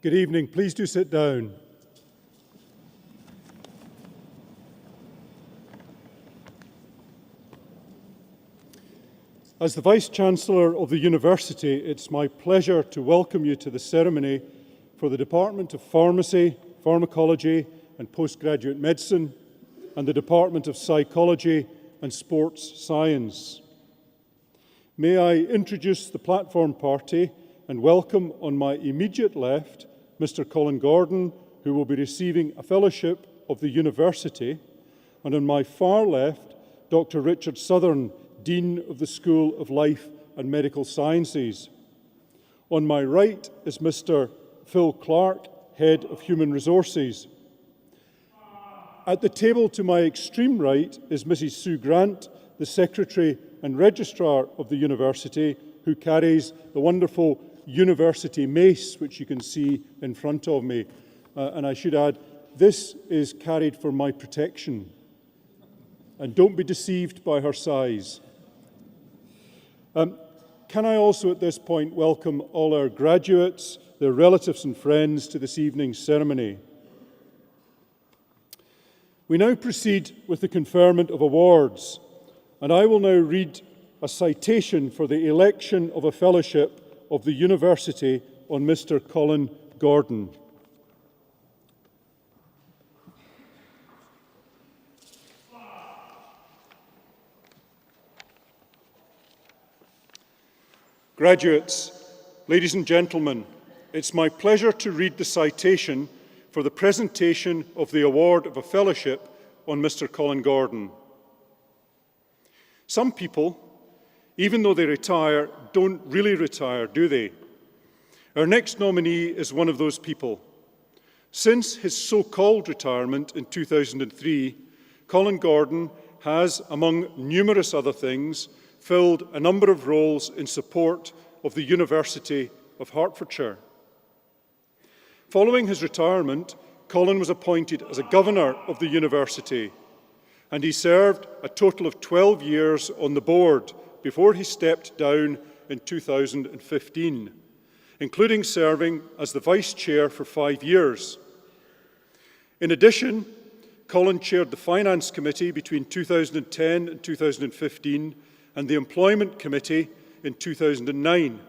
Good evening. Please do sit down. As the Vice-Chancellor of the University, it's my pleasure to welcome you to the ceremony for the Department of Pharmacy, Pharmacology and Postgraduate Medicine and the Department of Psychology and Sports Science. May I introduce the platform party and welcome on my immediate left Mr. Colin Gordon, who will be receiving a fellowship of the University, and on my far left, Dr. Richard Southern, Dean of the School of Life and Medical Sciences. On my right is Mr. Phil Clark, Head of Human Resources. At the table to my extreme right is Mrs. Sue Grant, the Secretary and Registrar of the University, who carries the wonderful University mace, which you can see in front of me. And I should add, this is carried for my protection. And don't be deceived by her size. Can I also at this point welcome all our graduates, their relatives and friends to this evening's ceremony. We now proceed with the conferment of awards, and I will now read a citation for the election of a fellowship of the University on Mr. Colin Gordon. Graduates, ladies and gentlemen, it's my pleasure to read the citation for the presentation of the award of a fellowship on Mr. Colin Gordon. Some people, even though they retire, don't really retire, do they? Our next nominee is one of those people. Since his so-called retirement in 2003, Colin Gordon has, among numerous other things, filled a number of roles in support of the University of Hertfordshire. Following his retirement, Colin was appointed as a governor of the university, and he served a total of 12 years on the board before he stepped down in 2015, including serving as the vice chair for 5 years. In addition, Colin chaired the Finance Committee between 2010 and 2015 and the Employment Committee in 2009.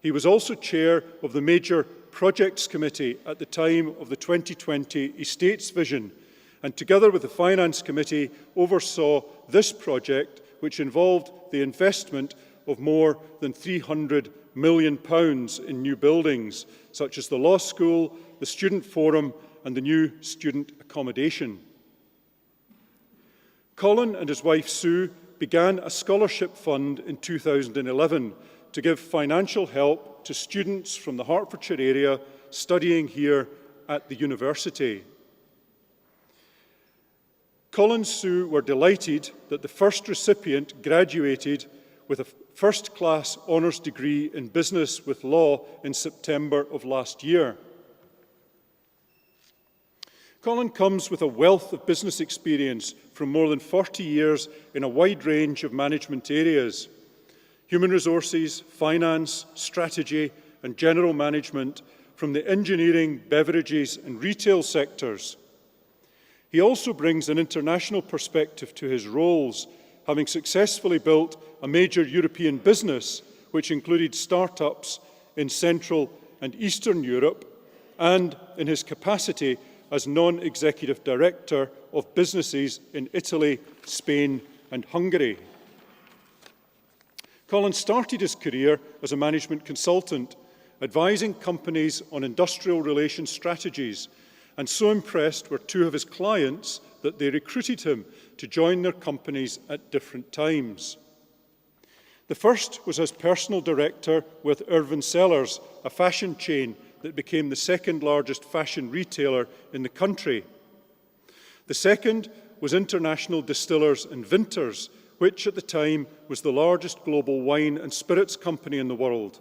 He was also chair of the Major Projects Committee at the time of the 2020 Estates Vision, and together with the Finance Committee oversaw this project, which involved the investment of more than £300 million in new buildings, such as the Law School, the Student Forum and the new student accommodation. Colin and his wife Sue began a scholarship fund in 2011 to give financial help to students from the Hertfordshire area studying here at the university. Colin and Sue were delighted that the first recipient graduated with a first-class honours degree in business with law in September of last year. Colin comes with a wealth of business experience from more than 40 years in a wide range of management areas: human resources, finance, strategy and general management from the engineering, beverages and retail sectors. He also brings an international perspective to his roles, having successfully built a major European business which included startups in Central and Eastern Europe, and in his capacity as non-executive director of businesses in Italy, Spain and Hungary. Colin started his career as a management consultant, advising companies on industrial relations strategies, and so impressed were two of his clients that they recruited him to join their companies at different times. The first was as personal director with Irvine Sellers, a fashion chain that became the second largest fashion retailer in the country. The second was International Distillers and Vintners, which at the time was the largest global wine and spirits company in the world,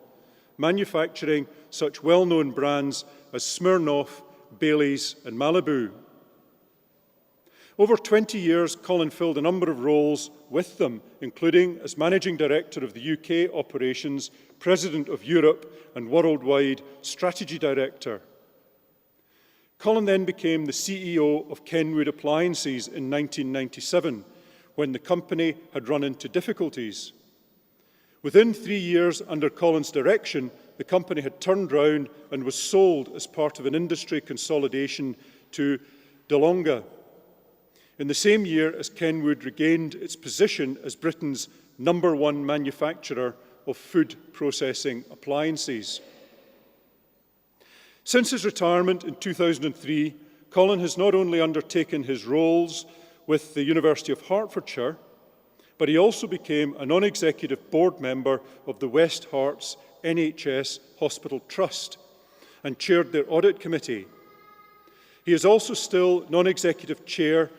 manufacturing such well-known brands as Smirnoff, Baileys and Malibu. Over 20 years, Colin filled a number of roles with them, including as Managing Director of the UK operations, President of Europe and Worldwide Strategy Director. Colin then became the CEO of Kenwood Appliances in 1997, when the company had run into difficulties. Within 3 years under Colin's direction, the company had turned round and was sold as part of an industry consolidation to DeLonghi. In the same year as Kenwood regained its position as Britain's #1 manufacturer of food processing appliances. Since his retirement in 2003, Colin has not only undertaken his roles with the University of Hertfordshire, but he also became a non-executive board member of the West Herts NHS Hospital Trust and chaired their audit committee. He is also still non-executive chair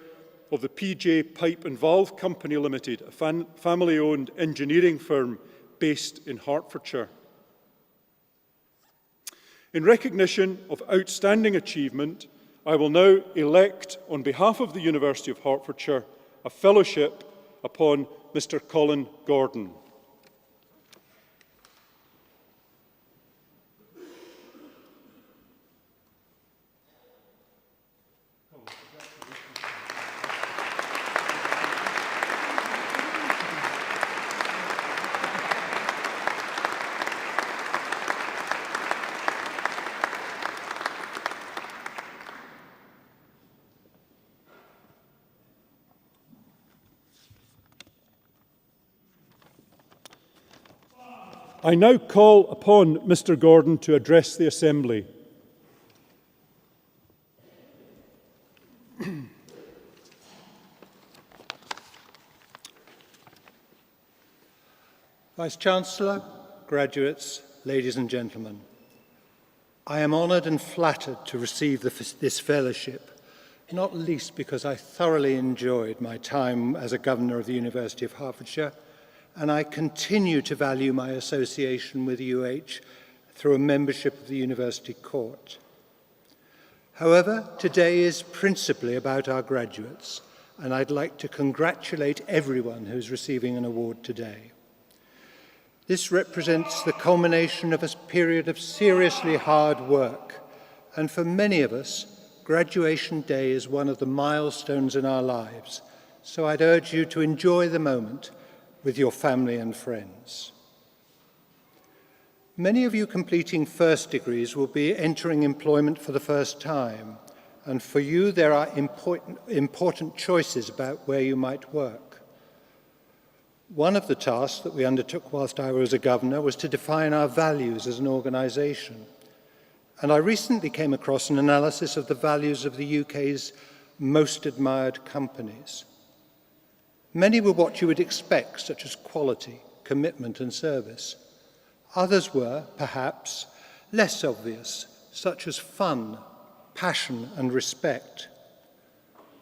of the PJ Pipe and Valve Company Limited, a family-owned engineering firm based in Hertfordshire. In recognition of outstanding achievement, I will now elect, on behalf of the University of Hertfordshire, a fellowship upon Mr. Colin Gordon. I now call upon Mr. Gordon to address the Assembly. Vice-Chancellor, graduates, ladies and gentlemen, I am honoured and flattered to receive this fellowship, not least because I thoroughly enjoyed my time as a Governor of the University of Hertfordshire, and I continue to value my association with UH through a membership of the University Court. However, today is principally about our graduates, and I'd like to congratulate everyone who's receiving an award today. This represents the culmination of a period of seriously hard work, and for many of us, graduation day is one of the milestones in our lives, so I'd urge you to enjoy the moment with your family and friends. Many of you completing first degrees will be entering employment for the first time, and for you there are important choices about where you might work. One of the tasks that we undertook whilst I was a governor was to define our values as an organisation, and I recently came across an analysis of the values of the UK's most admired companies. Many were what you would expect, such as quality, commitment and service. Others were, perhaps, less obvious, such as fun, passion and respect.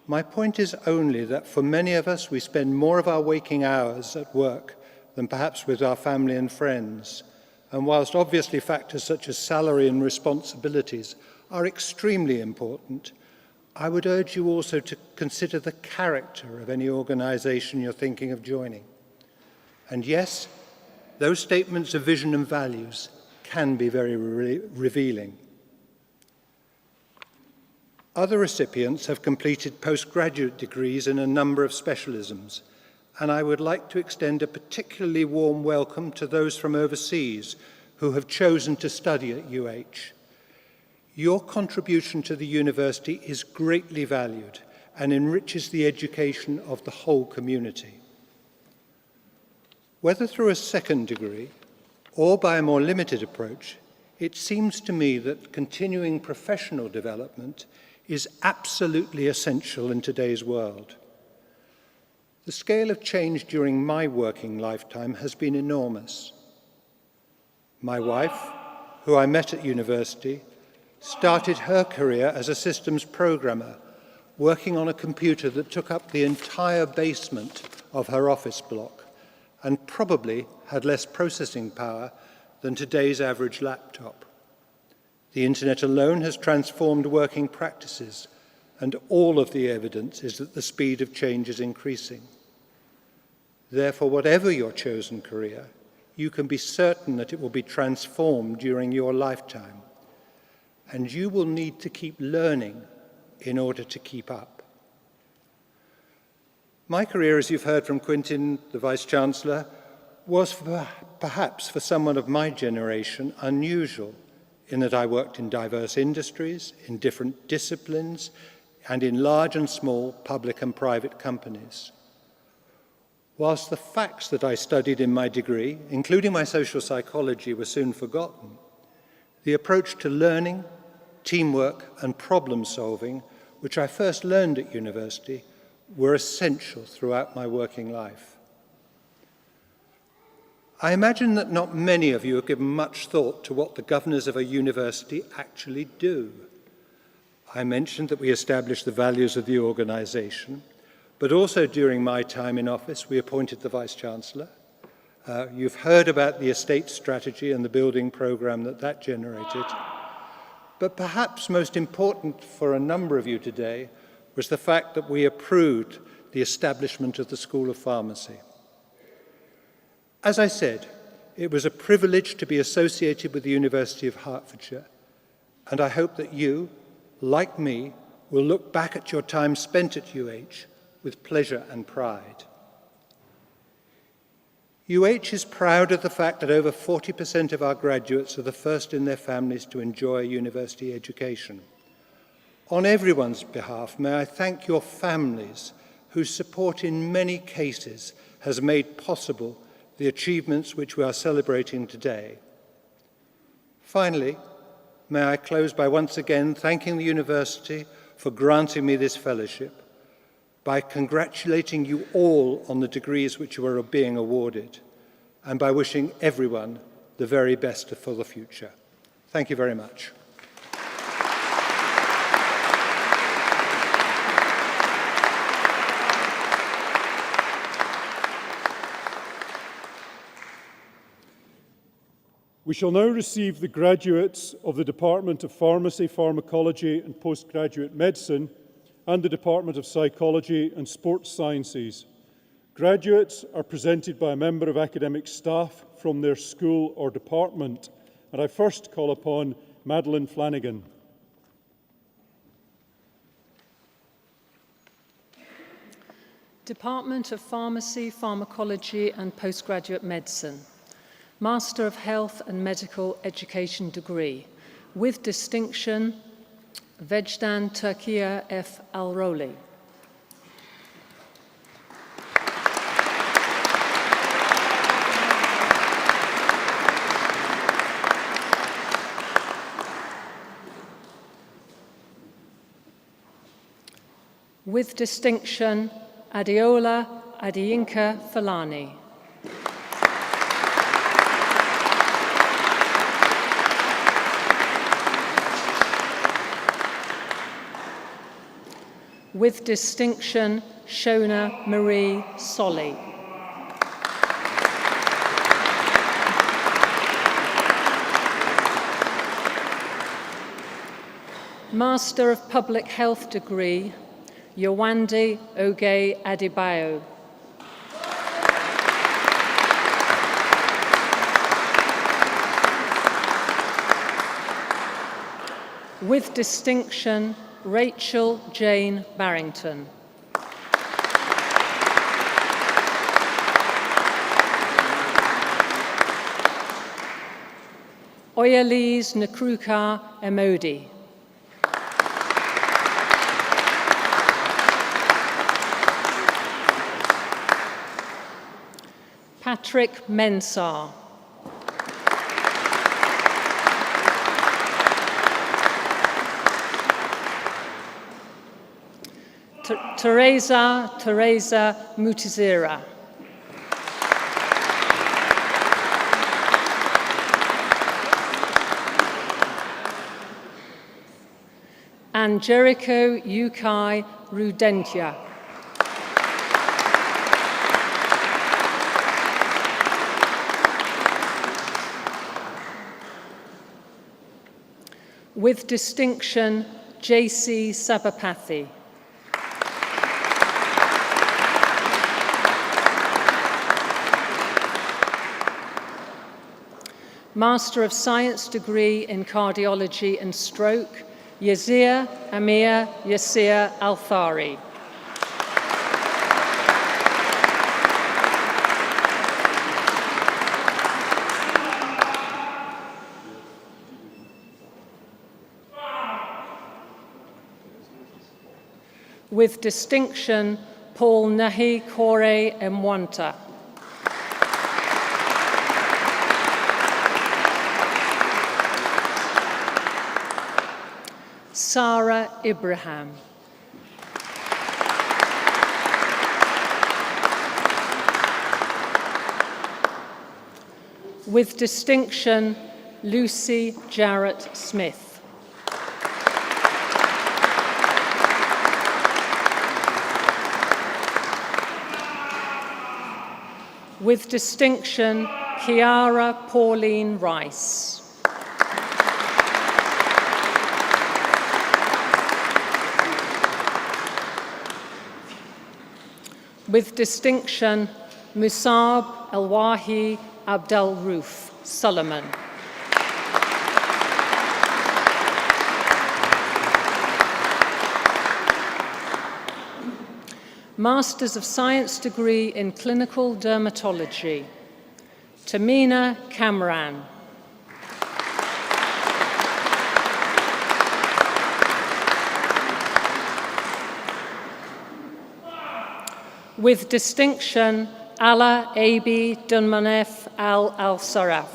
My point is only that for many of us, we spend more of our waking hours at work than perhaps with our family and friends. And whilst obviously factors such as salary and responsibilities are extremely important, I would urge you also to consider the character of any organisation you're thinking of joining. And yes, those statements of vision and values can be very revealing. Other recipients have completed postgraduate degrees in a number of specialisms, and I would like to extend a particularly warm welcome to those from overseas who have chosen to study at UH. Your contribution to the university is greatly valued and enriches the education of the whole community. Whether through a second degree or by a more limited approach, it seems to me that continuing professional development is absolutely essential in today's world. The scale of change during my working lifetime has been enormous. My wife, who I met at university, started her career as a systems programmer, working on a computer that took up the entire basement of her office block and probably had less processing power than today's average laptop. The internet alone has transformed working practices, and all of the evidence is that the speed of change is increasing. Therefore, whatever your chosen career, you can be certain that it will be transformed during your lifetime, and you will need to keep learning in order to keep up. My career, as you've heard from Quintin, the Vice-Chancellor, was perhaps for someone of my generation unusual, in that I worked in diverse industries, in different disciplines, and in large and small public and private companies. Whilst the facts that I studied in my degree, including my social psychology, were soon forgotten, the approach to learning, teamwork, and problem solving, which I first learned at university, were essential throughout my working life. I imagine that not many of you have given much thought to what the governors of a university actually do. I mentioned that we establish the values of the organisation, but also during my time in office, we appointed the Vice-Chancellor. You've heard about the estate strategy and the building programme that generated. But perhaps most important for a number of you today was the fact that we approved the establishment of the School of Pharmacy. As I said, it was a privilege to be associated with the University of Hertfordshire, and I hope that you, like me, will look back at your time spent at UH with pleasure and pride. UH is proud of the fact that over 40% of our graduates are the first in their families to enjoy a university education. On everyone's behalf, may I thank your families, whose support in many cases has made possible the achievements which we are celebrating today. Finally, may I close by once again thanking the university for granting me this fellowship, by congratulating you all on the degrees which you are being awarded, and by wishing everyone the very best for the future. Thank you very much. We shall now receive the graduates of the Department of Pharmacy, Pharmacology and Postgraduate Medicine and the Department of Psychology and Sports Sciences. Graduates are presented by a member of academic staff from their school or department, and I first call upon Madeleine Flanagan. Department of Pharmacy, Pharmacology and Postgraduate Medicine. Master of Health and Medical Education degree. With distinction, Vejdan Turkiya F. Alroli. With distinction, Adeola Adeyinka Falani. With distinction, Shona Marie Solly. Master of Public Health degree, Yowande Oge Adebayo. With distinction, Rachel Jane Barrington. Oyalise Nkruka Emodi. Patrick Mensah. Teresa Mutizira. And Jericho Yukai Rudentia. With distinction, J.C. Sabapathy. Master of Science degree in Cardiology and Stroke, Yazir Amir Yassir Al-Thari. With distinction, Paul Nahi Kore Mwanta. Sarah Ibrahim. With distinction, Lucy Jarrett Smith. With distinction, Kiara Pauline Rice. With distinction, Musab Elwahi Abdel Roof Solomon. Masters of Science degree in Clinical Dermatology, Tamina Kamran. With distinction, Ala Abi Dunmanef Al-Saraf.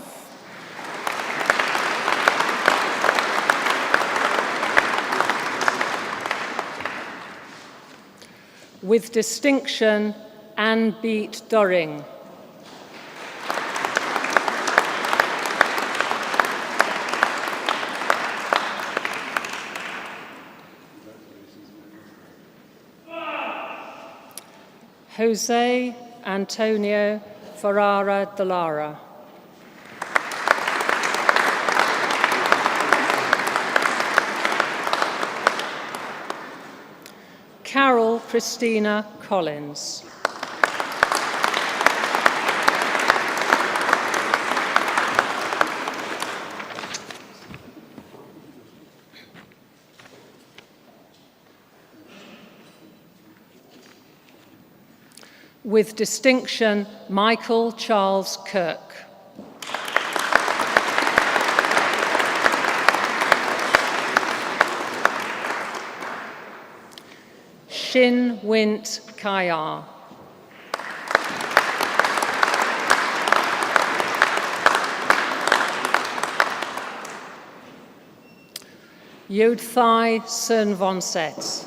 With distinction, Anne Beat Doring. Jose Antonio Ferrara de Lara. Carol Christina Collins. With distinction, Michael Charles Kirk. Shin Wint Kayar. Yodthai Cernvonset.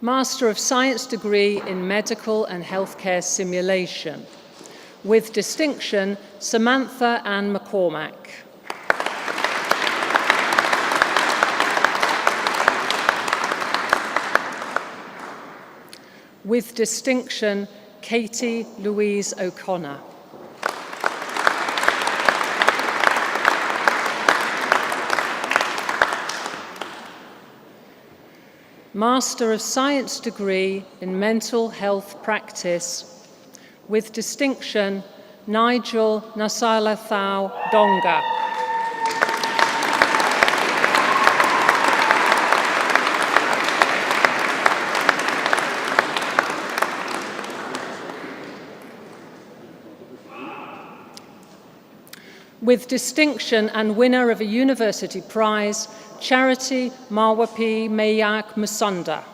Master of Science degree in Medical and Healthcare Simulation. With distinction, Samantha Ann McCormack. With distinction, Katie Louise O'Connor. Master of Science degree in Mental Health Practice. With distinction, Nigel Nasalathau Donga. With distinction and winner of a university prize, Charity Marwapi Mayak Musunda.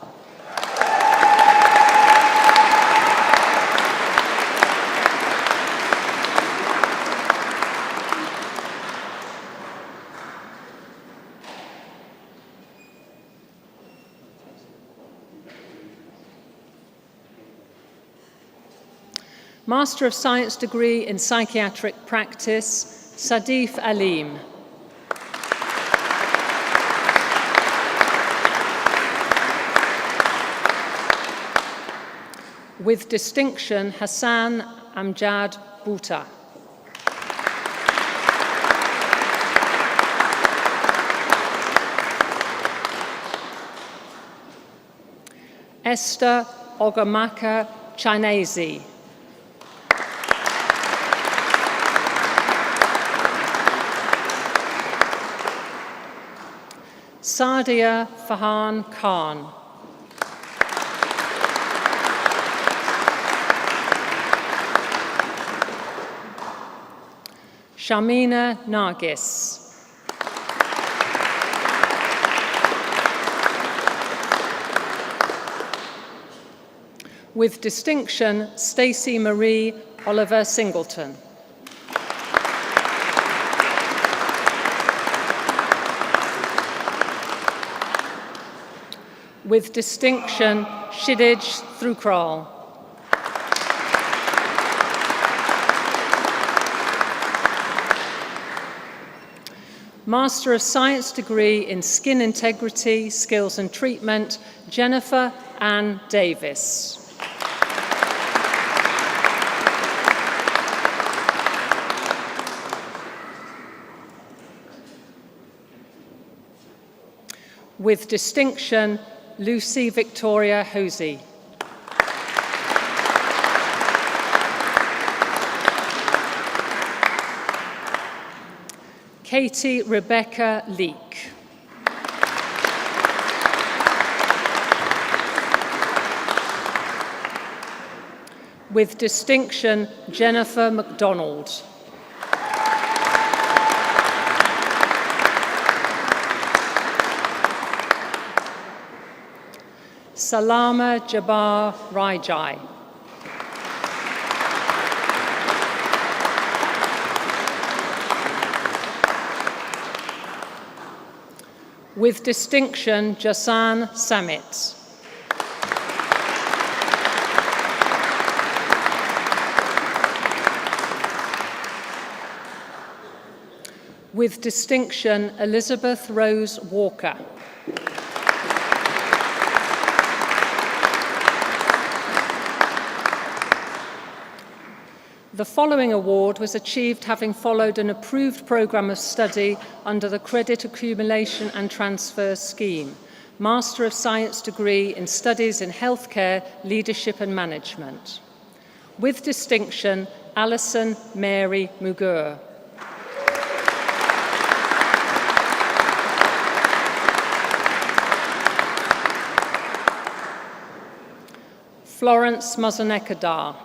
Master of Science degree in Psychiatric Practice, Sadif Alim. With distinction, Hassan Amjad Bhuta. Esther Ogamaka Chinese. Sadia Fahan Khan. Shamina Nargis. With distinction, Stacey Marie Oliver Singleton. With distinction, Shidij Thrukral. Master of Science degree in Skin Integrity, Skills and Treatment, Jennifer Ann Davis. With distinction, Lucy Victoria Hosey. Katie Rebecca Leake. With distinction, Jennifer MacDonald. Salama Jabbar Raijai. With distinction, Jasan Samit. With distinction, Elizabeth Rose Walker. The following award was achieved having followed an approved programme of study under the Credit Accumulation and Transfer Scheme. Master of Science degree in Studies in Healthcare, Leadership and Management. With distinction, Alison Mary Mugur. Florence Mazanekadar.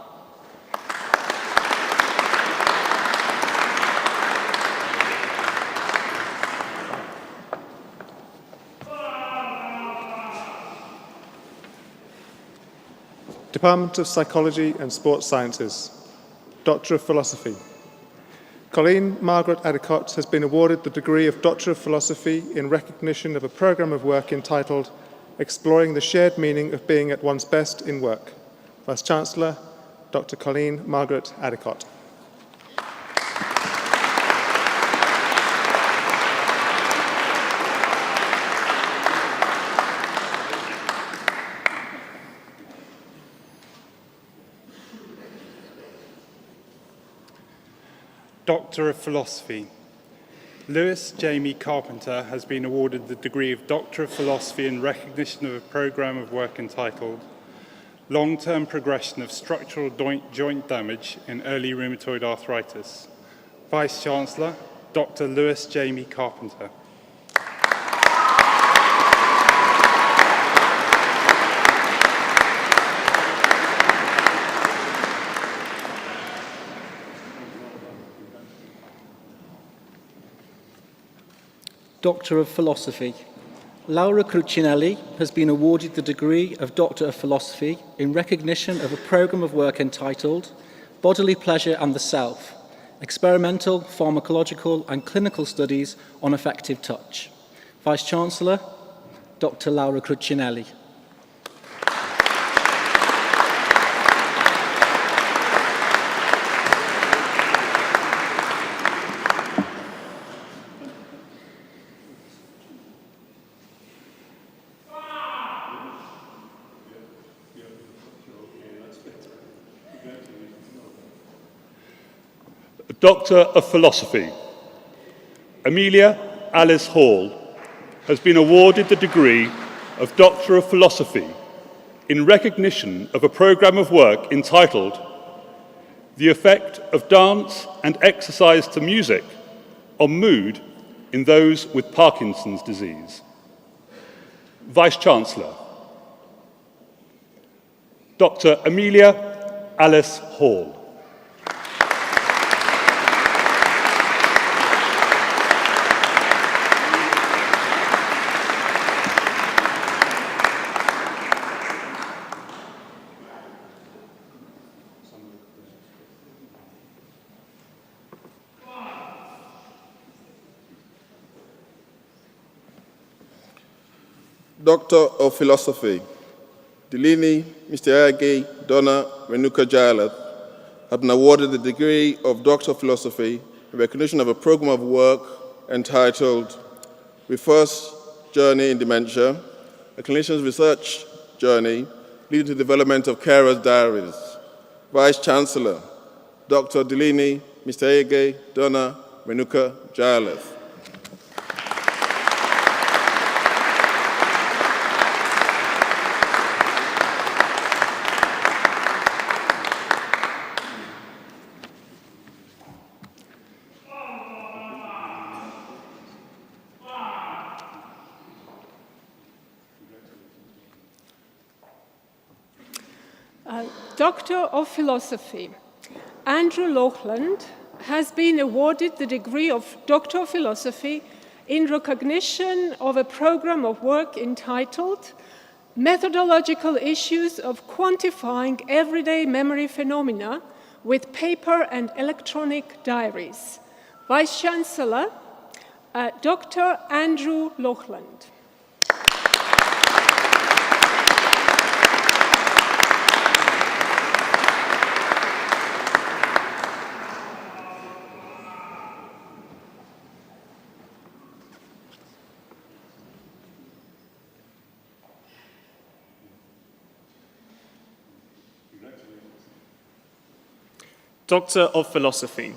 Department of Psychology and Sports Sciences, Doctor of Philosophy. Colleen Margaret Adicott has been awarded the degree of Doctor of Philosophy in recognition of a programme of work entitled Exploring the Shared Meaning of Being at One's Best in Work. Vice-Chancellor, Dr. Colleen Margaret Adicott. Doctor of Philosophy. Lewis Jamie Carpenter has been awarded the degree of Doctor of Philosophy in recognition of a programme of work entitled Long-Term Progression of Structural Joint Damage in Early Rheumatoid Arthritis. Vice-Chancellor, Dr. Lewis Jamie Carpenter. Doctor of Philosophy. Laura Crucinelli has been awarded the degree of Doctor of Philosophy in recognition of a programme of work entitled Bodily Pleasure and the Self, Experimental, Pharmacological and Clinical Studies on Affective Touch. Vice-Chancellor, Dr. Laura Crucinelli. Doctor of Philosophy. Amelia Alice Hall has been awarded the degree of Doctor of Philosophy in recognition of a programme of work entitled The Effect of Dance and Exercise to Music on Mood in Those with Parkinson's Disease. Vice-Chancellor, Dr. Amelia Alice Hall. Doctor of Philosophy, Delini Mr. Age Donna Renuka Jarlath have been awarded the degree of Doctor of Philosophy in recognition of a program of work entitled Reverse Journey in Dementia, a clinician's research journey leading to the development of carers' diaries. Vice-Chancellor, Dr. Delini Mr. Age Donna Renuka Jarlath. Doctor of Philosophy, Andrew Loughland has been awarded the degree of Doctor of Philosophy in recognition of a program of work entitled Methodological Issues of Quantifying Everyday Memory Phenomena with Paper and Electronic Diaries. Vice-Chancellor, Dr. Andrew Loughland. Doctor of Philosophy.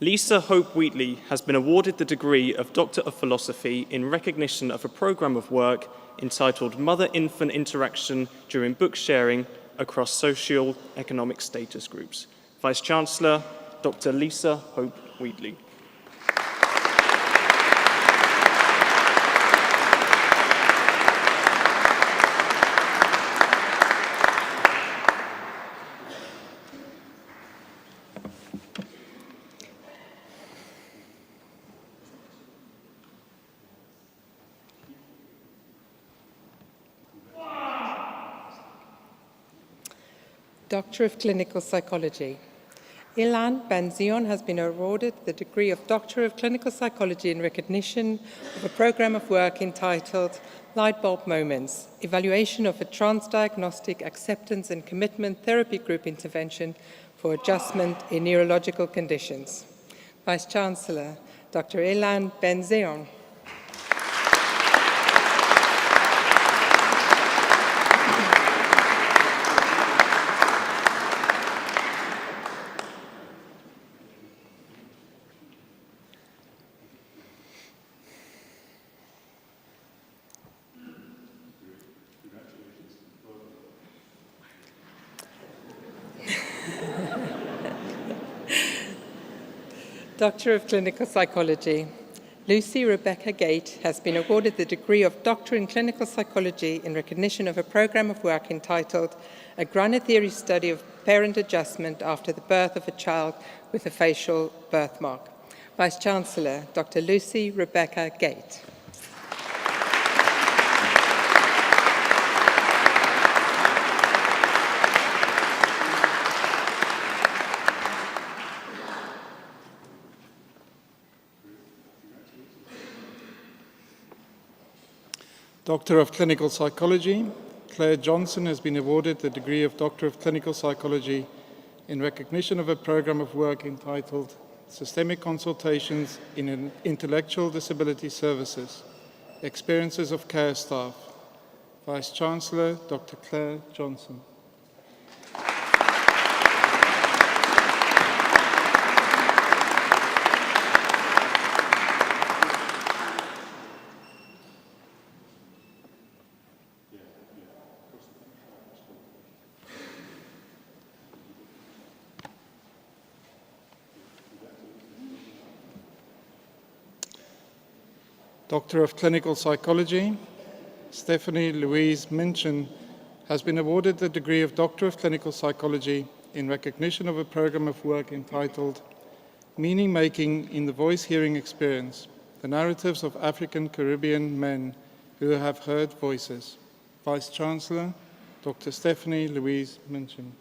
Lisa Hope Wheatley has been awarded the degree of Doctor of Philosophy in recognition of a programme of work entitled Mother-Infant Interaction During Book Sharing Across Socio-Economic Status Groups. Vice-Chancellor, Dr. Lisa Hope Wheatley. Doctor of Clinical Psychology. Ilan Benzion has been awarded the degree of Doctor of Clinical Psychology in recognition of a program of work entitled Lightbulb Moments, Evaluation of a Transdiagnostic Acceptance and Commitment Therapy Group Intervention for Adjustment in Neurological Conditions. Vice-Chancellor, Dr. Ilan Benzion. Doctor of Clinical Psychology. Lucy Rebecca Gate has been awarded the degree of Doctor in Clinical Psychology in recognition of a program of work entitled A Granite Theory Study of Parent Adjustment After the Birth of a Child with a Facial Birthmark. Vice-Chancellor, Dr. Lucy Rebecca Gate. Doctor of Clinical Psychology, Claire Johnson has been awarded the degree of Doctor of Clinical Psychology in recognition of a program of work entitled Systemic Consultations in Intellectual Disability Services, Experiences of Care Staff. Vice-Chancellor, Dr. Claire Johnson. Doctor of Clinical Psychology, Stephanie Louise Minchin has been awarded the degree of Doctor of Clinical Psychology in recognition of a program of work entitled Meaning Making in the Voice-Hearing Experience, the Narratives of African Caribbean Men Who Have Heard Voices. Vice-Chancellor, Dr. Stephanie Louise Minchin.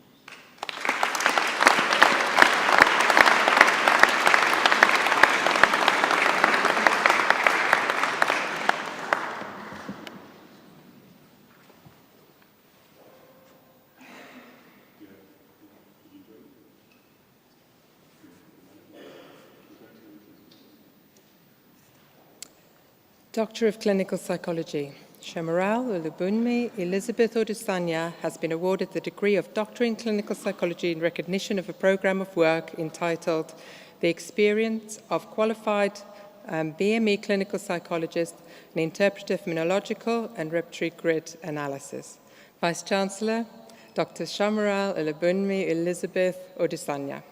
Doctor of Clinical Psychology, Shamaral Ulubunmi Elizabeth Odusanya has been awarded the degree of Doctor in Clinical Psychology in recognition of a program of work entitled The Experience of Qualified BME Clinical Psychologist in Interpretive Immunological and Repertory Grid Analysis. Vice-Chancellor, Dr. Shamaral Ulubunmi Elizabeth Odusanya.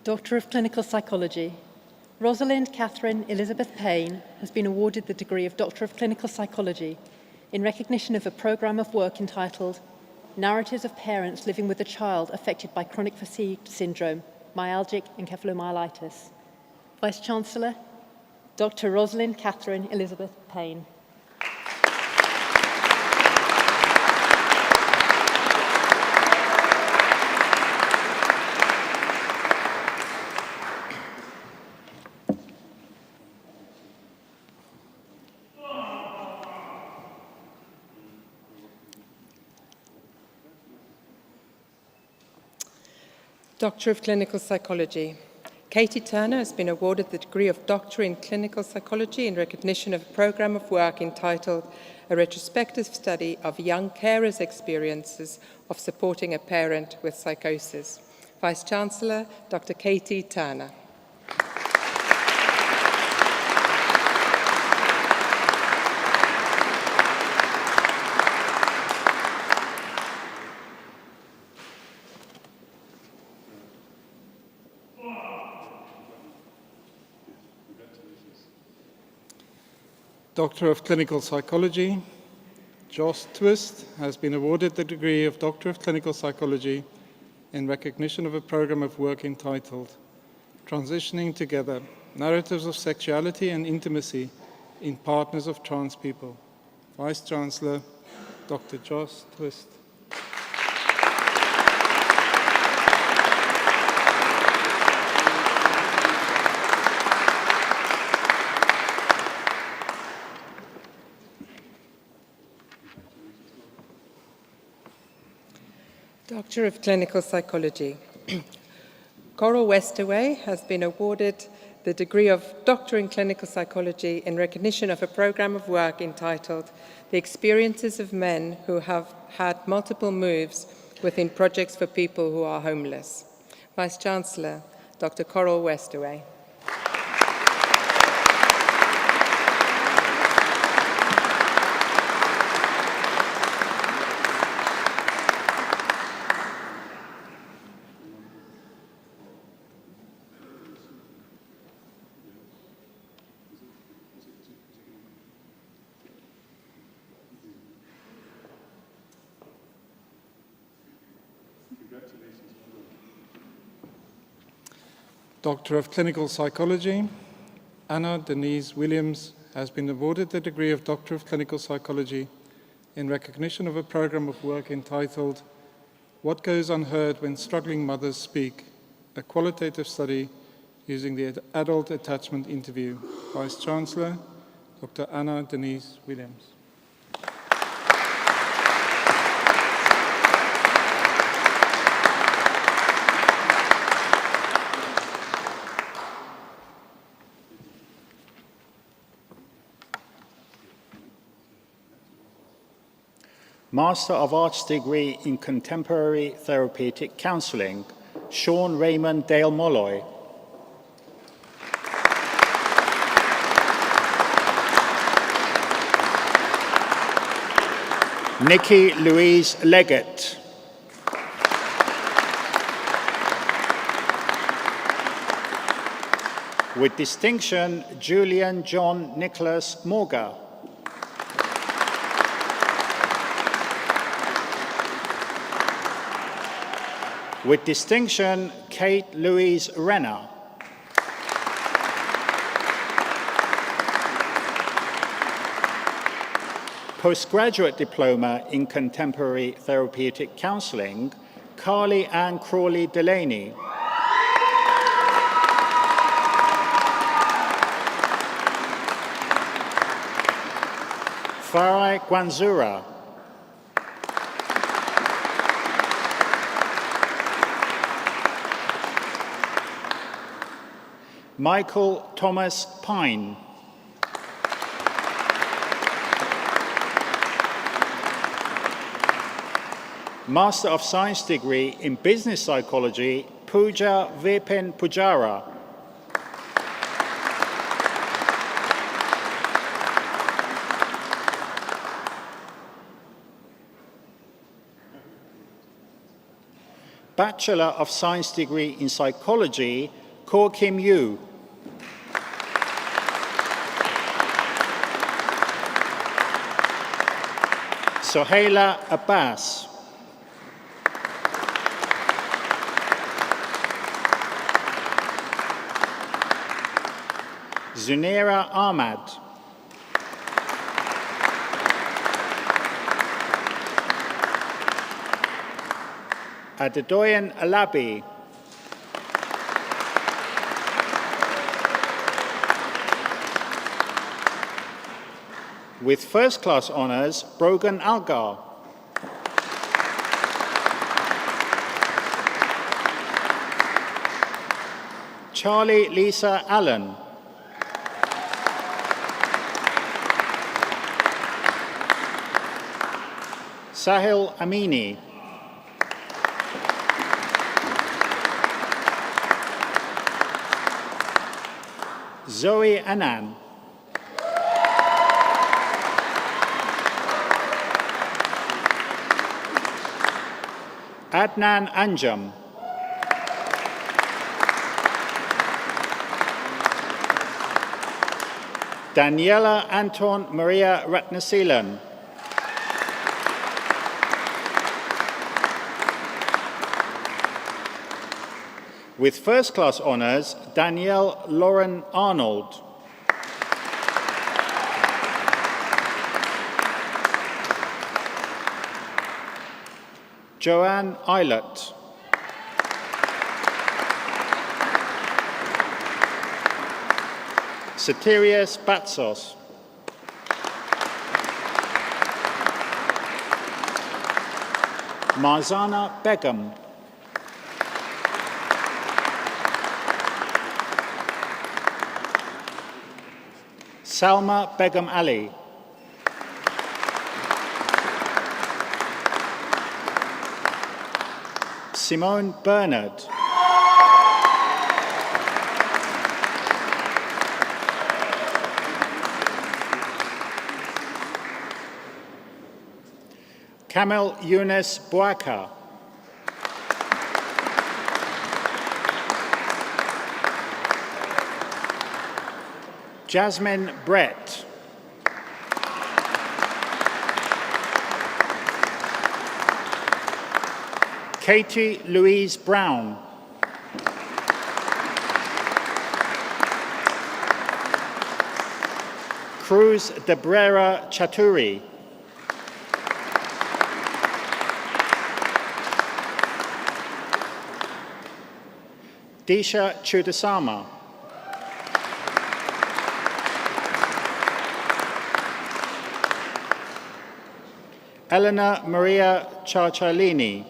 Doctor of Clinical Psychology, Rosalind Catherine Elizabeth Payne has been awarded the degree of Doctor of Clinical Psychology in recognition of a program of work entitled Narratives of Parents Living with a Child Affected by Chronic Fatigue Syndrome, Myalgic Encephalomyelitis. Vice-Chancellor, Dr. Rosalind Catherine Elizabeth Payne. Doctor of Clinical Psychology. Katie Turner has been awarded the degree of Doctor in Clinical Psychology in recognition of a program of work entitled A Retrospective Study of Young Carers' Experiences of Supporting a Parent with Psychosis. Vice-Chancellor, Dr. Katie Turner. Doctor of Clinical Psychology, Joss Twist has been awarded the degree of Doctor of Clinical Psychology in recognition of a program of work entitled Transitioning Together, Narratives of Sexuality and Intimacy in Partners of Trans People. Vice-Chancellor, Dr. Joss Twist. Doctor of Clinical Psychology. Coral Westerway has been awarded the degree of Doctor in Clinical Psychology in recognition of a program of work entitled The Experiences of Men Who Have Had Multiple Moves within Projects for People Who Are Homeless. Vice-Chancellor, Dr. Coral Westerway. Doctor of Clinical Psychology, Anna Denise Williams has been awarded the degree of Doctor of Clinical Psychology in recognition of a program of work entitled What Goes Unheard When Struggling Mothers Speak, a qualitative study using the adult attachment interview. Vice-Chancellor, Dr. Anna Denise Williams. Master of Arts degree in Contemporary Therapeutic Counselling, Sean Raymond Dale Molloy. Nikki Louise Leggett. With distinction, Julian John Nicholas Morga. With distinction, Kate Louise Renner. Postgraduate Diploma in Contemporary Therapeutic Counselling, Carly Ann Crawley Delaney. Farai Gwanzura. Michael Thomas Pine. Master of Science degree in Business Psychology, Pooja Vipin Pujara. Bachelor of Science degree in Psychology, Ko Kim Yu. Sohaila Abbas. Zunaira Ahmad. Adedoyin Alabi. With first-class honours, Brogan Algar. Charlie Lisa Allen. Sahil Amini. Zoe Annan. Adnan Anjum. Daniela Anton Maria Ratnasilan. With first-class honours, Danielle Lauren Arnold. Joanne Eilert. Satirius Batsos. Marzana Begum. Salma Begum Ali. Simone Bernard. Kamel Yunus Bouaka. Jasmine Brett. Katie Louise Brown. Cruz Debrera Chaturi. Disha Chudasama. Eleanor Maria Ciarcialini.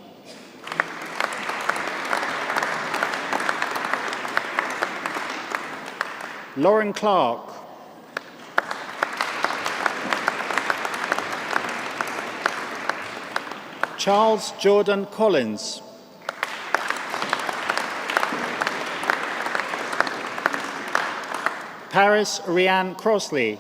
Lauren Clark. Charles Jordan Collins. Paris Rianne Crossley.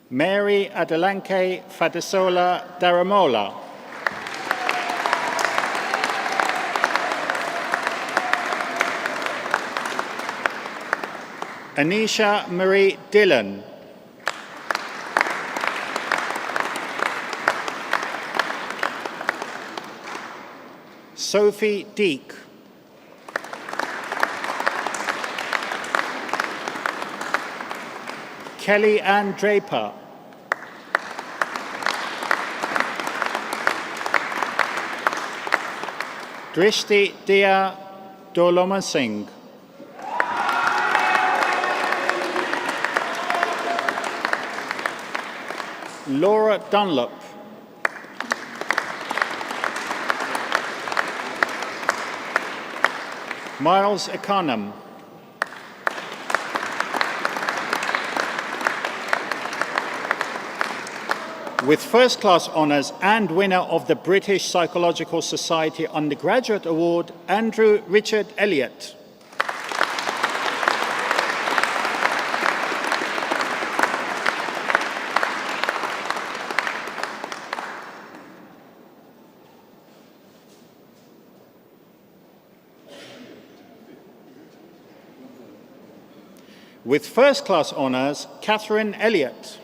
Mary Adelanke Fadesola Daramola. Anisha Marie Dillon. Sophie Deek. Kelly Ann Draper. Drishti Dia Doloma Singh. Laura Dunlop. Miles Econom. With first-class honours and winner of the British Psychological Society Undergraduate Award, Andrew Richard Elliott. With first-class honours, Catherine Elliott.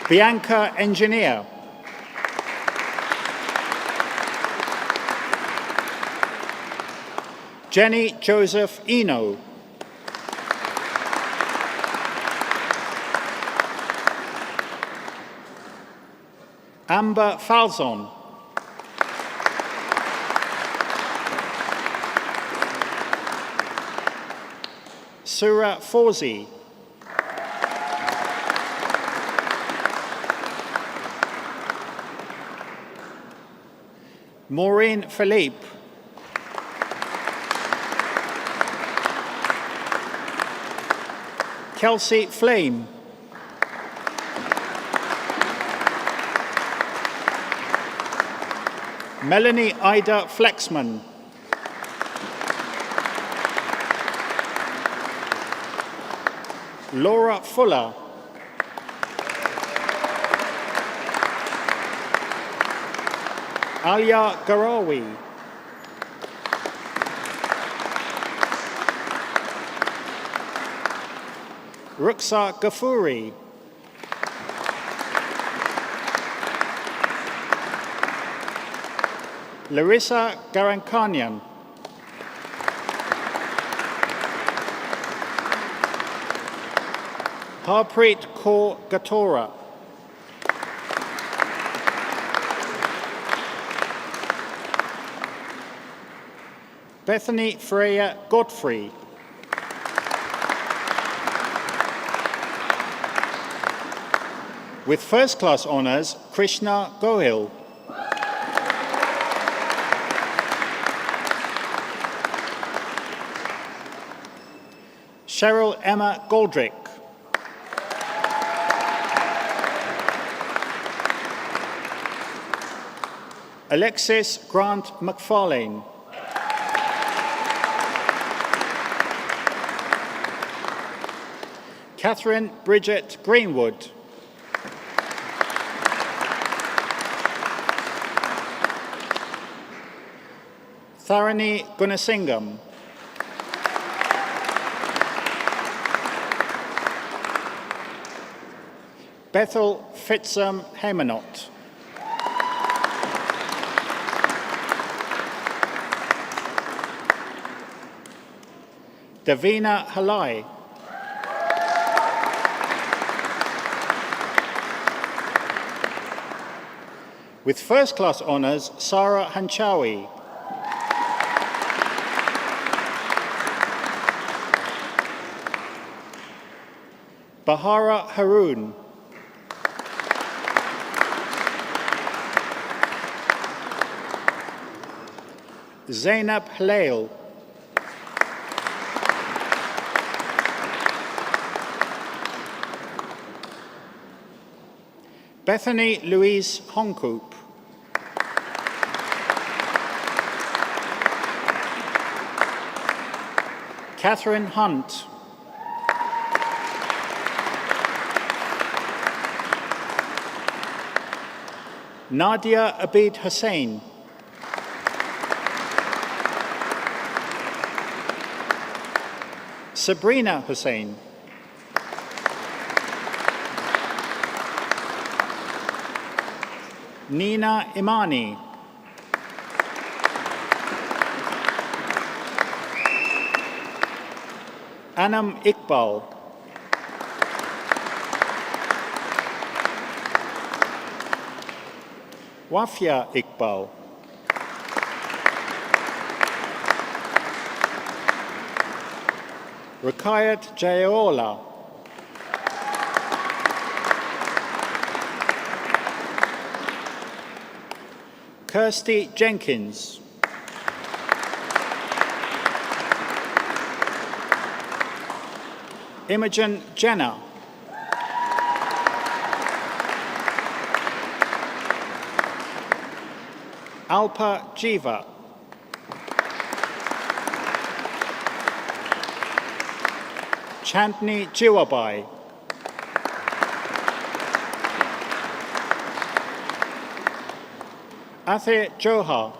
Bianca Engineer. Jenny Joseph Eno. Amber Falzon. Surah Fawzi. Maureen Philippe. Kelsey Flame. Melanie Ida Flexman. Laura Fuller. Alia Garawi. Ruksa Ghafouri. Larissa Garankanyan. Harpreet Kaur Gatora. Bethany Freya Godfrey. With first-class honours, Krishna Gohil. Cheryl Emma Goldrick. Alexis Grant McFarlane. Catherine Bridget Greenwood. Tharani Gunasingam. Bethel Fitzum Hemanot. Davina Halai. With first-class honours, Sarah Hanchawi. Bahara Haroon. Zainab Halail. Bethany Louise Honkoop. Catherine Hunt. Nadia Abid Hussain. Sabrina Hussain. Nina Imani. Anam Iqbal. Wafia Iqbal. Rukayat Jayola. Kirsty Jenkins. Imogen Jenner. Alpa Jiva. Chandni Jiwabai. Athir Johar.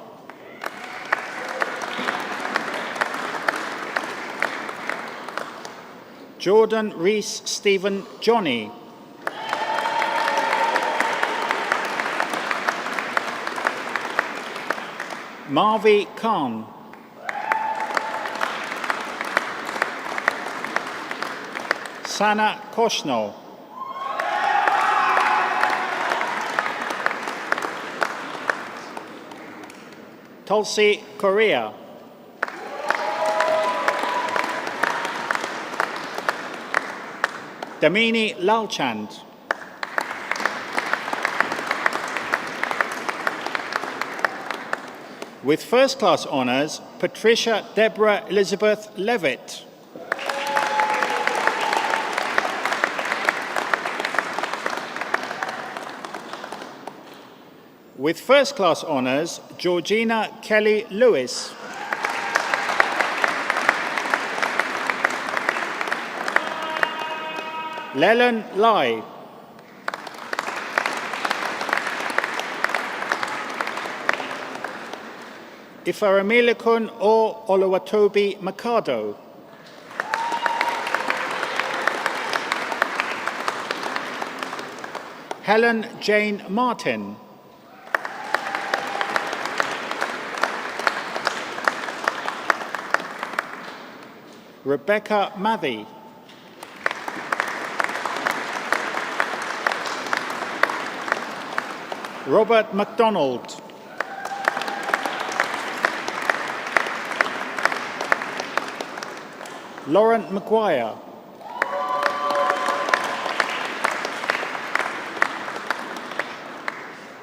Jordan Reese Stephen Johnny. Marvi Khan. Sana Koshno. Tulsi Korea. Damini Lalchand. With first class honours, Patricia Deborah Elizabeth Levitt. With first class honours, Georgina Kelly Lewis. Leland Lai. Ifaramilikun O Oluwatobi Makado. Helen Jane Martin. Rebecca Mathy. Robert MacDonald. Lauren Maguire.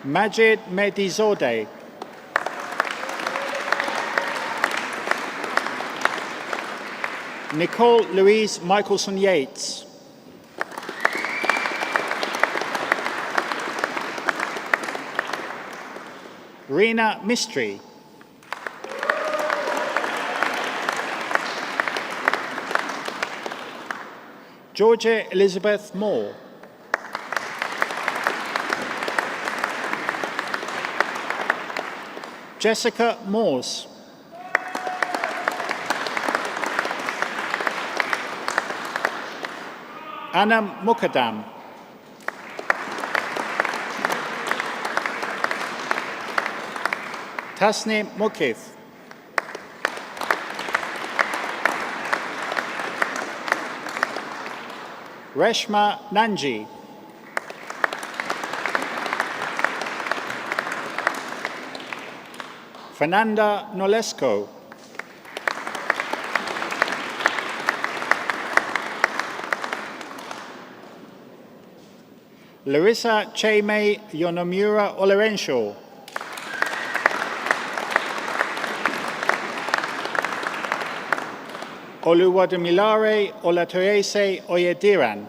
Majid Medizode. Nicole Louise Michelson Yates. Rena Mistry. Georgia Elizabeth Moore. Jessica Morse. Anam Mukadam. Tasnim Mukith. Reshma Nanji. Fernanda Nolesco. Larissa Cheme Yonomura Olorenshaw. Oluwadamilare Olatoyese Oyediran.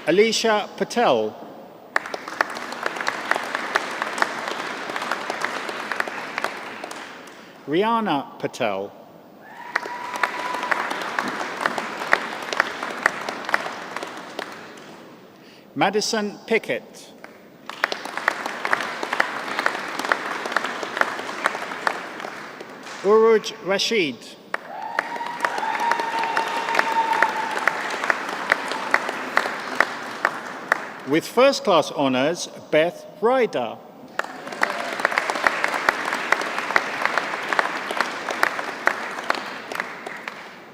Alicia Patel. Rihanna Patel. Madison Pickett. Uruj Rashid. With first class honours, Beth Ryder.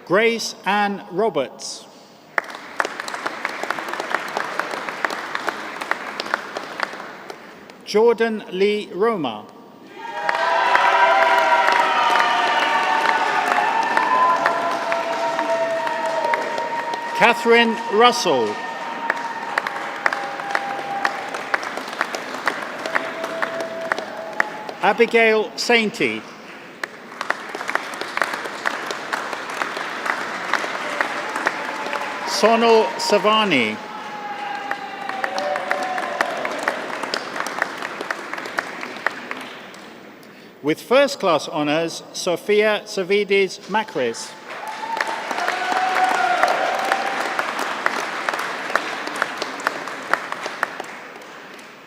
Grace Ann Roberts. Jordan Lee Roma. Catherine Russell. Abigail Sainty. Sonal Savani. With first class honours, Sophia Savides Macris.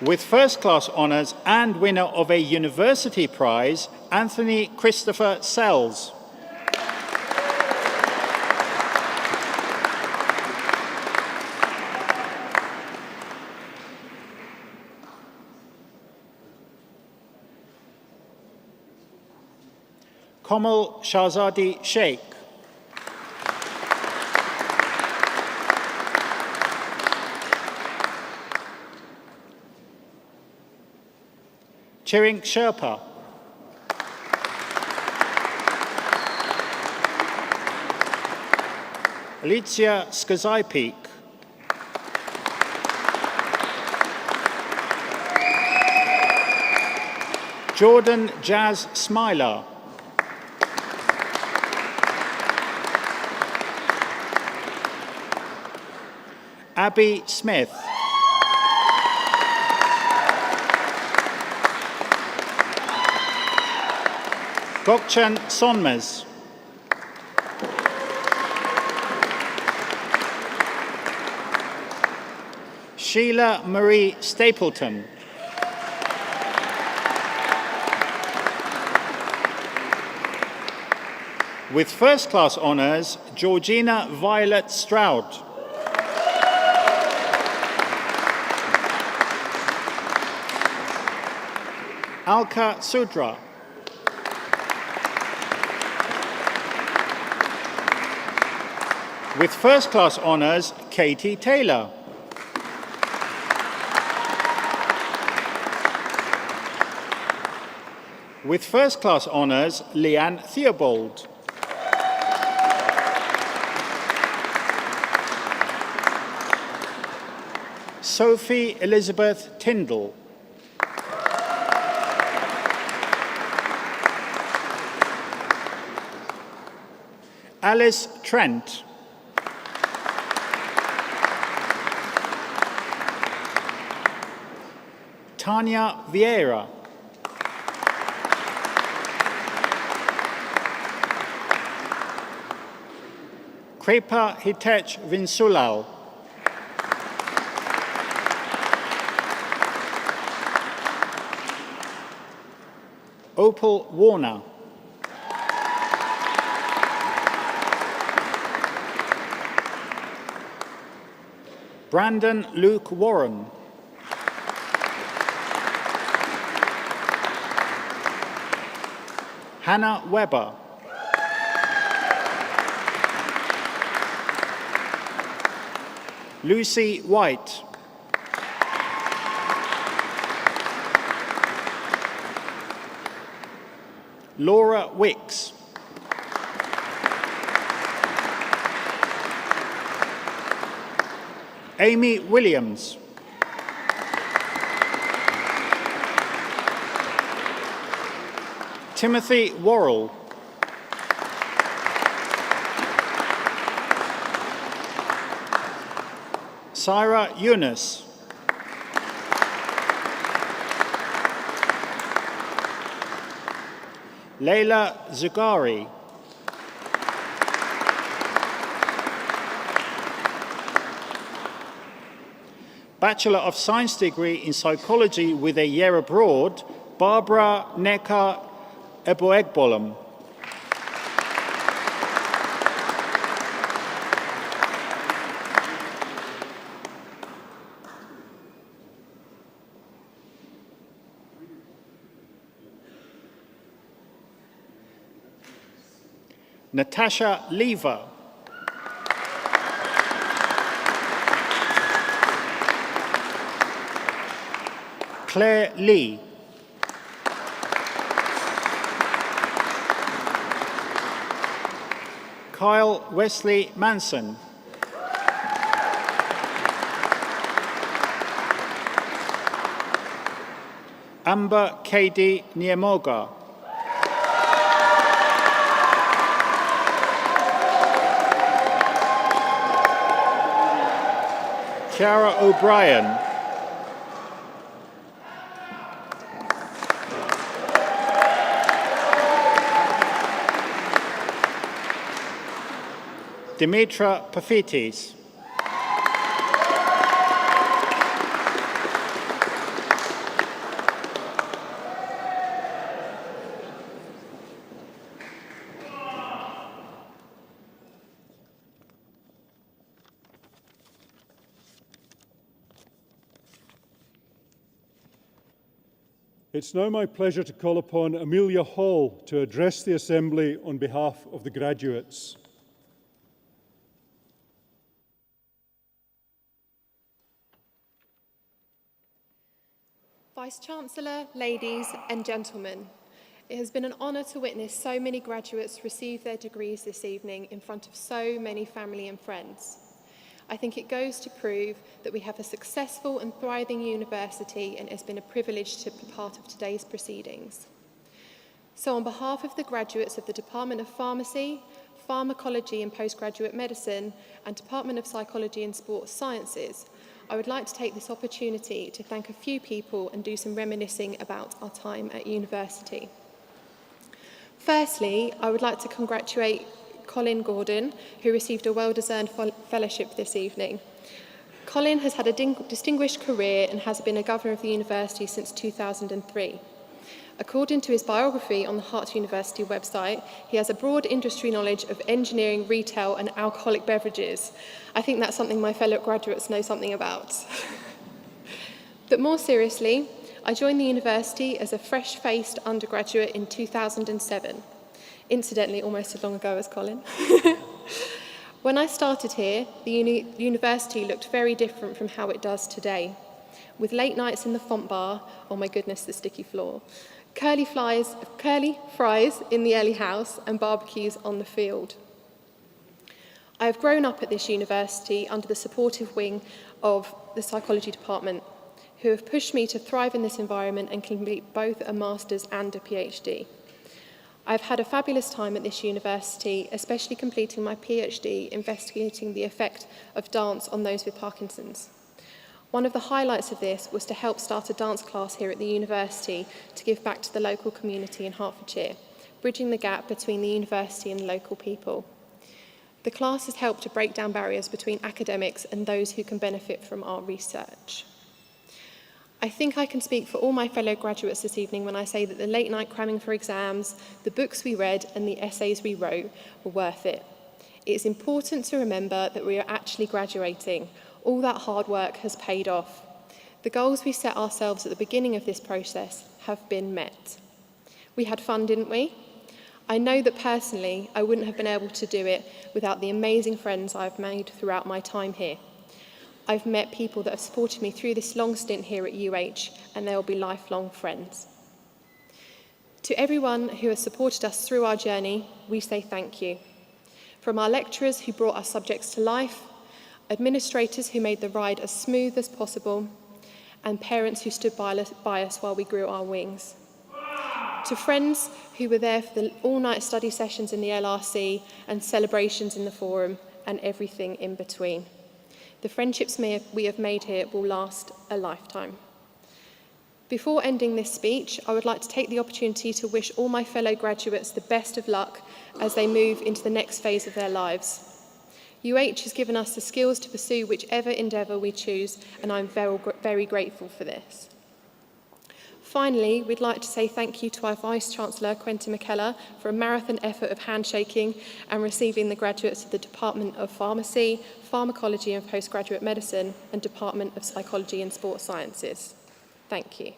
With first class honours and winner of a university prize, Anthony Christopher Sells. Kamal Shahzadi Sheikh. Chiring Sherpa. Alicia Skazai-Peak. Jordan Jazz Smiler. Abby Smith. Gokchan Sonmez. Sheila Marie Stapleton. With first class honours, Georgina Violet Stroud. Alka Sudra. With first class honours, Katie Taylor. With first class honours, Leanne Theobald. Sophie Elizabeth Tyndall. Alice Trent. Tanya Vieira. Kripa Hitech Vinsulal. Opal Warner. Brandon Luke Warren. Hannah Webber. Lucy White. Laura Wicks. Amy Williams. Timothy Worrell. Sarah Yunus. Leila Zugari. Bachelor of Science degree in Psychology with a year abroad, Barbara Neka Eboegbolom. Natasha Lever. Claire Lee. Kyle Wesley Manson. Amber K.D. Niemoga. Kiara O'Brien. Dimitra Pafitis. It's now my pleasure to call upon Amelia Hall to address the Assembly on behalf of the graduates. Vice-Chancellor, ladies and gentlemen, it has been an honour to witness so many graduates receive their degrees this evening in front of so many family and friends. I think it goes to prove that we have a successful and thriving university, and it has been a privilege to be part of today's proceedings. So on behalf of the graduates of the Department of Pharmacy, Pharmacology and Postgraduate Medicine and Department of Psychology and Sports Sciences, I would like to take this opportunity to thank a few people and do some reminiscing about our time at university. Firstly, I would like to congratulate Colin Gordon, who received a well-deserved fellowship this evening. Colin has had a distinguished career and has been a governor of the university since 2003. According to his biography on the Hertfordshire University website, he has a broad industry knowledge of engineering, retail and alcoholic beverages. I think that's something my fellow graduates know something about. But more seriously, I joined the university as a fresh-faced undergraduate in 2007. Incidentally, almost as long ago as Colin. When I started here, the university looked very different from how it does today, with late nights in the font bar, oh my goodness, the sticky floor, curly fries in the early house and barbecues on the field. I have grown up at this university under the supportive wing of the psychology department, who have pushed me to thrive in this environment and complete both a master's and a PhD. I've had a fabulous time at this university, especially completing my PhD investigating the effect of dance on those with Parkinson's. One of the highlights of this was to help start a dance class here at the university to give back to the local community in Hertfordshire, bridging the gap between the university and local people. The class has helped to break down barriers between academics and those who can benefit from our research. I think I can speak for all my fellow graduates this evening when I say that the late night cramming for exams, the books we read and the essays we wrote were worth it. It is important to remember that we are actually graduating. All that hard work has paid off. The goals we set ourselves at the beginning of this process have been met. We had fun, didn't we? I know that personally I wouldn't have been able to do it without the amazing friends I've made throughout my time here. I've met people that have supported me through this long stint here at UH, and they will be lifelong friends. To everyone who has supported us through our journey, we say thank you. From our lecturers who brought our subjects to life, administrators who made the ride as smooth as possible, and parents who stood by us while we grew our wings. To friends who were there for the all-night study sessions in the LRC and celebrations in the forum and everything in between. The friendships we have made here will last a lifetime. Before ending this speech, I would like to take the opportunity to wish all my fellow graduates the best of luck as they move into the next phase of their lives. UH has given us the skills to pursue whichever endeavour we choose, and I'm very grateful for this. Finally, we'd like to say thank you to our Vice-Chancellor, Quentin McKellar, for a marathon effort of handshaking and receiving the graduates of the Department of Pharmacy, Pharmacology and Postgraduate Medicine, and Department of Psychology and Sports Sciences. Thank you.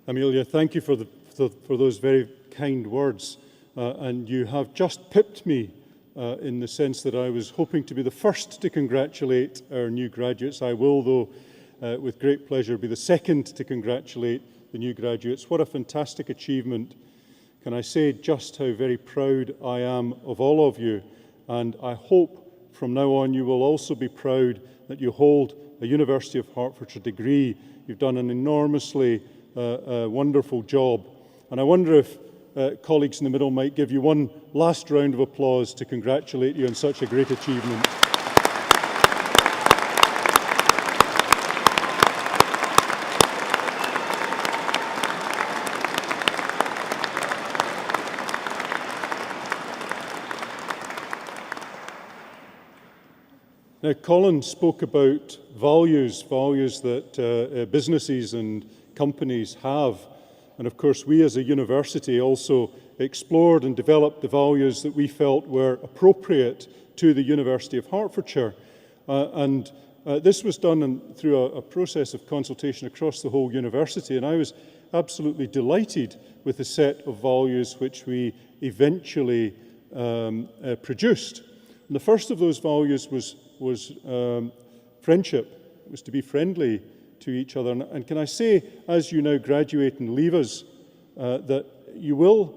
Amelia, thank you for those very kind words. And you have just pipped me in the sense that I was hoping to be the first to congratulate our new graduates. I will, though, with great pleasure, be the second to congratulate the new graduates. What a fantastic achievement. Can I say just how very proud I am of all of you? And I hope from now on you will also be proud that you hold a University of Hertfordshire degree. You've done an enormously wonderful job. And I wonder if colleagues in the middle might give you one last round of applause to congratulate you on such a great achievement. Now, Colin spoke about values that businesses and companies have. And of course, we as a university also explored and developed the values that we felt were appropriate to the University of Hertfordshire. This was done through a process of consultation across the whole university. And I was absolutely delighted with the set of values which we eventually produced. And the first of those values was friendship. It was to be friendly to each other. And can I say, as you now graduate and leave us, that you will,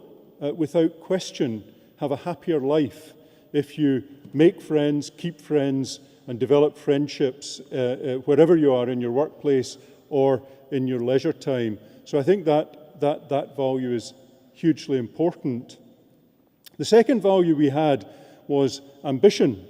without question, have a happier life if you make friends, keep friends, and develop friendships wherever you are, in your workplace or in your leisure time. So I think that value is hugely important. The second value we had was ambition.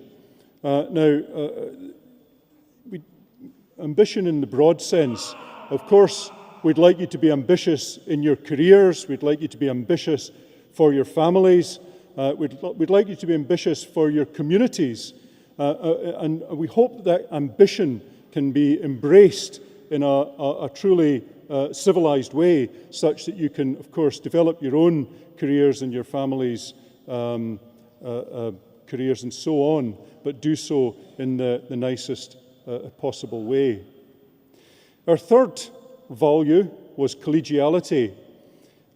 Ambition in the broad sense. Of course, we'd like you to be ambitious in your careers. We'd like you to be ambitious for your families. We'd like you to be ambitious for your communities. And we hope that ambition can be embraced in a truly civilized way, such that you can, of course, develop your own careers and your families' careers and so on, but do so in the nicest possible way. Our third value was collegiality.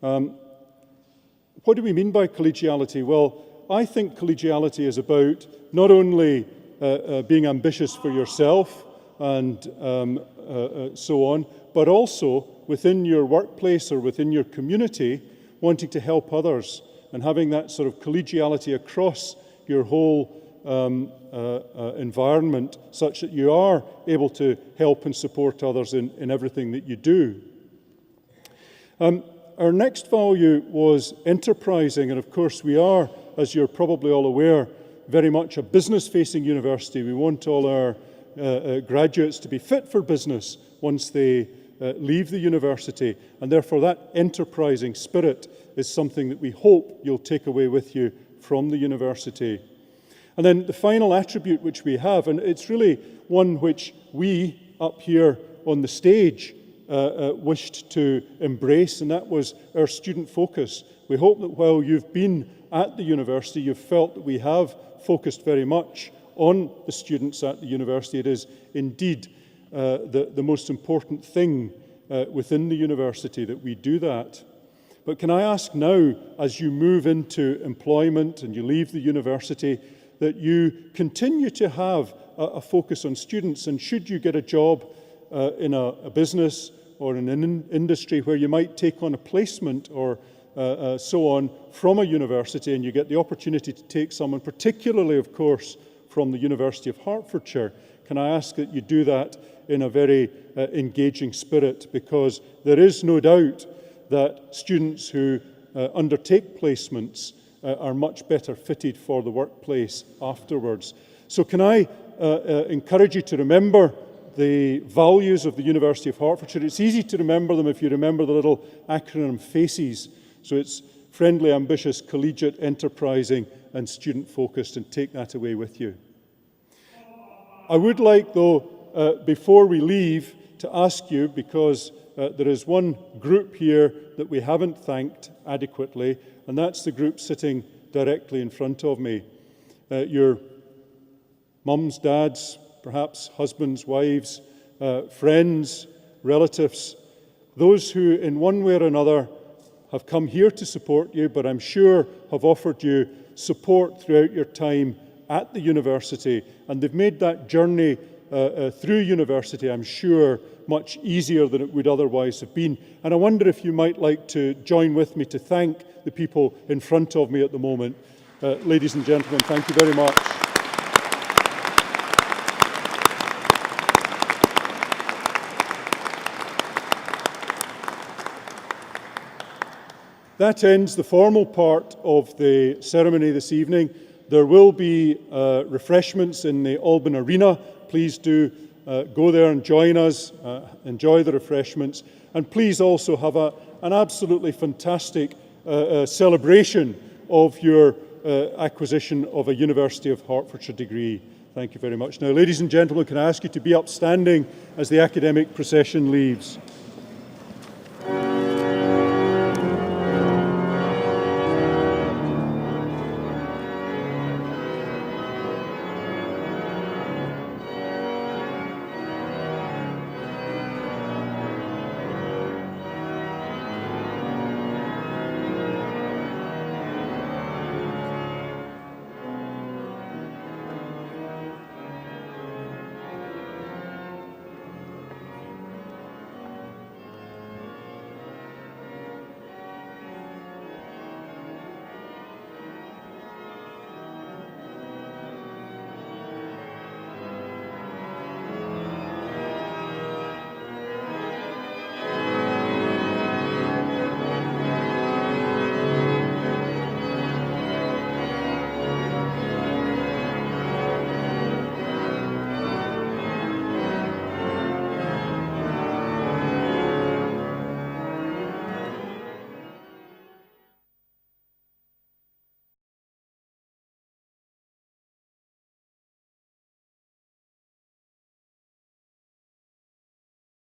What do we mean by collegiality? Well, I think collegiality is about not only being ambitious for yourself and so on, but also within your workplace or within your community, wanting to help others and having that sort of collegiality across your whole environment, such that you are able to help and support others in everything that you do. Our next value was enterprising, and of course we are, as you're probably all aware, very much a business-facing university. We want all our graduates to be fit for business once they leave the university, and therefore that enterprising spirit is something that we hope you'll take away with you from the university. And then the final attribute which we have, and it's really one which we up here on the stage wished to embrace, and that was our student focus. We hope that while you've been at the university, you've felt that we have focused very much on the students at the university. It is indeed the most important thing within the university that we do that. But can I ask now, as you move into employment and you leave the university, that you continue to have a focus on students, and should you get a job in a business or in an industry where you might take on a placement or so on from a university, and you get the opportunity to take someone, particularly, of course, from the University of Hertfordshire, can I ask that you do that in a very engaging spirit, because there is no doubt that students who undertake placements are much better fitted for the workplace afterwards. So can I encourage you to remember the values of the University of Hertfordshire. It's easy to remember them if you remember the little acronym FACES. So it's friendly, ambitious, collegiate, enterprising, and student-focused, and take that away with you. I would like, though, before we leave, to ask you, because there is one group here that we haven't thanked adequately, and that's the group sitting directly in front of me. Your mums, dads, perhaps husbands, wives, friends, relatives, those who in one way or another have come here to support you, but I'm sure have offered you support throughout your time at the university, and they've made that journey through university, I'm sure, much easier than it would otherwise have been. And I wonder if you might like to join with me to thank the people in front of me at the moment. Ladies and gentlemen, thank you very much. That ends the formal part of the ceremony this evening. There will be refreshments in the Alban Arena. Please do go there and join us, enjoy the refreshments, and please also have an absolutely fantastic celebration of your acquisition of a University of Hertfordshire degree. Thank you very much. Now, ladies and gentlemen, can I ask you to be upstanding as the academic procession leaves?